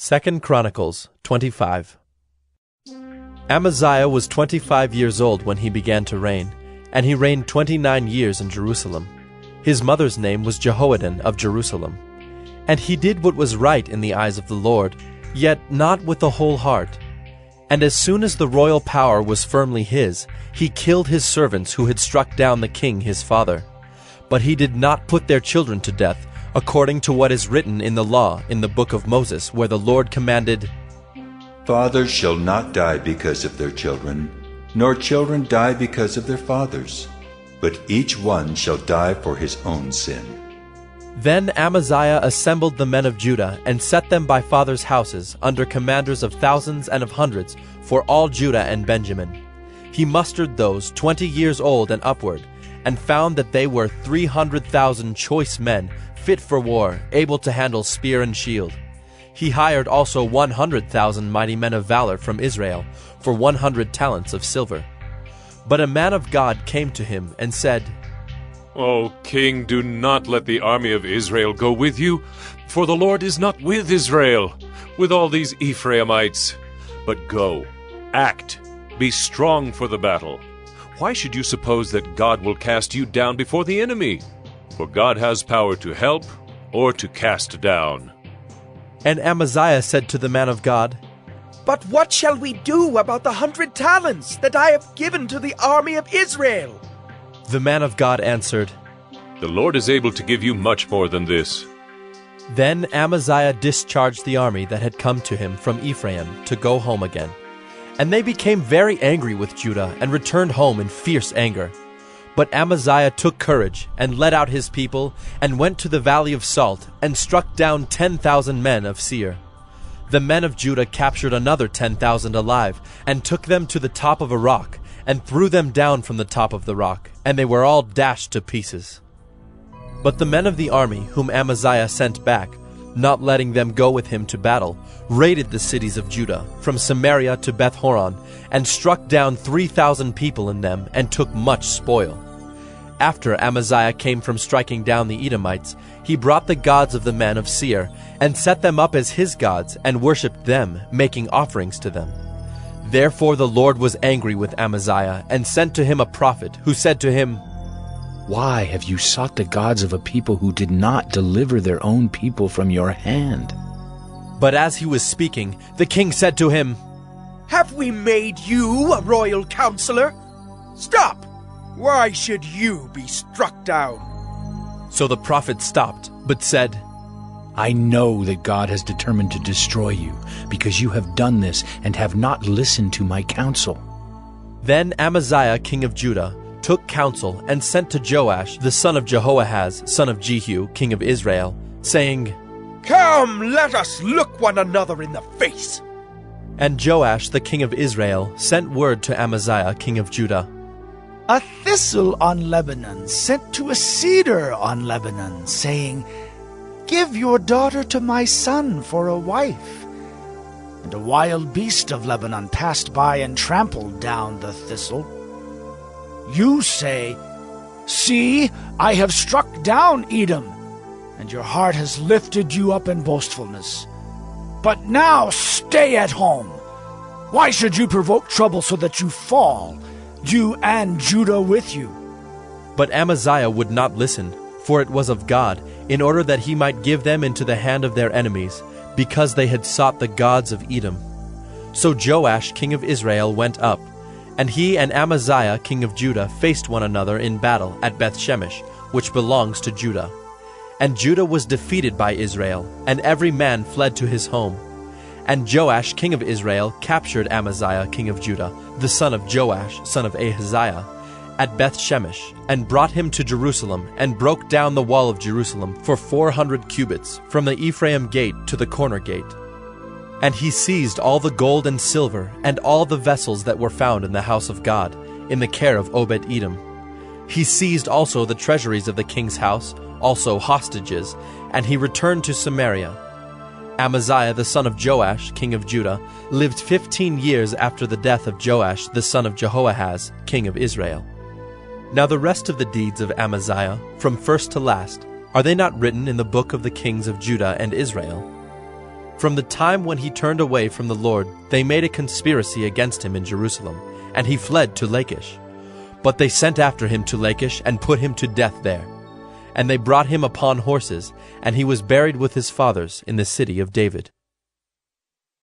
2 Chronicles 25. Amaziah was 25 years old when he began to reign, and he reigned 29 years in Jerusalem. His mother's name was Jehoaddan of Jerusalem. And he did what was right in the eyes of the Lord, yet not with the whole heart. And as soon as the royal power was firmly his, he killed his servants who had struck down the king his father. But he did not put their children to death, according to what is written in the law in the book of Moses, where the Lord commanded, "Fathers shall not die because of their children, nor children die because of their fathers, but each one shall die for his own sin." Then Amaziah assembled the men of Judah and set them by fathers' houses under commanders of thousands and of hundreds for all Judah and Benjamin. He mustered those 20 years old and upward, and found that they were 300,000 choice men, fit for war, able to handle spear and shield. He hired also 100,000 mighty men of valor from Israel for 100 talents of silver. But a man of God came to him and said, "O king, do not let the army of Israel go with you, for the Lord is not with Israel, with all these Ephraimites. But go, act, be strong for the battle. Why should you suppose that God will cast you down before the enemy? For God has power to help or to cast down." And Amaziah said to the man of God, "But what shall we do about the 100 talents that I have given to the army of Israel?" The man of God answered, "The Lord is able to give you much more than this." Then Amaziah discharged the army that had come to him from Ephraim to go home again. And they became very angry with Judah and returned home in fierce anger. But Amaziah took courage and led out his people and went to the valley of Salt and struck down 10,000 men of Seir. The men of Judah captured another 10,000 alive and took them to the top of a rock and threw them down from the top of the rock, and they were all dashed to pieces. But the men of the army whom Amaziah sent back, not letting them go with him to battle, raided the cities of Judah from Samaria to Beth-horon and struck down 3,000 people in them and took much spoil. After Amaziah came from striking down the Edomites, he brought the gods of the men of Seir and set them up as his gods and worshipped them, making offerings to them. Therefore the Lord was angry with Amaziah and sent to him a prophet who said to him, "Why have you sought the gods of a people who did not deliver their own people from your hand?" But as he was speaking, the king said to him, "Have we made you a royal counselor? Stop! Why should you be struck down?" So the prophet stopped, but said, "I know that God has determined to destroy you, because you have done this and have not listened to my counsel." Then Amaziah king of Judah took counsel and sent to Joash the son of Jehoahaz, son of Jehu, king of Israel, saying, "Come, let us look one another in the face." And Joash the king of Israel sent word to Amaziah king of Judah, "A thistle on Lebanon sent to a cedar on Lebanon, saying, 'Give your daughter to my son for a wife.' And a wild beast of Lebanon passed by and trampled down the thistle. You say, 'See, I have struck down Edom,' and your heart has lifted you up in boastfulness. But now stay at home. Why should you provoke trouble so that you fall, you and Judah with you?" But Amaziah would not listen, for it was of God, in order that he might give them into the hand of their enemies, because they had sought the gods of Edom. So Joash king of Israel went up, and he and Amaziah king of Judah faced one another in battle at Beth-shemesh, which belongs to Judah. And Judah was defeated by Israel, and every man fled to his home. And Joash king of Israel captured Amaziah king of Judah, the son of Joash, son of Ahaziah, at Beth-shemesh, and brought him to Jerusalem, and broke down the wall of Jerusalem for 400 cubits, from the Ephraim gate to the corner gate. And he seized all the gold and silver, and all the vessels that were found in the house of God, in the care of Obed-Edom. He seized also the treasuries of the king's house, also hostages, and he returned to Samaria. Amaziah the son of Joash, king of Judah, lived 15 years after the death of Joash the son of Jehoahaz, king of Israel. Now the rest of the deeds of Amaziah, from first to last, are they not written in the book of the kings of Judah and Israel? From the time when he turned away from the Lord, they made a conspiracy against him in Jerusalem, and he fled to Lachish. But they sent after him to Lachish and put him to death there. And they brought him upon horses, and he was buried with his fathers in the city of David.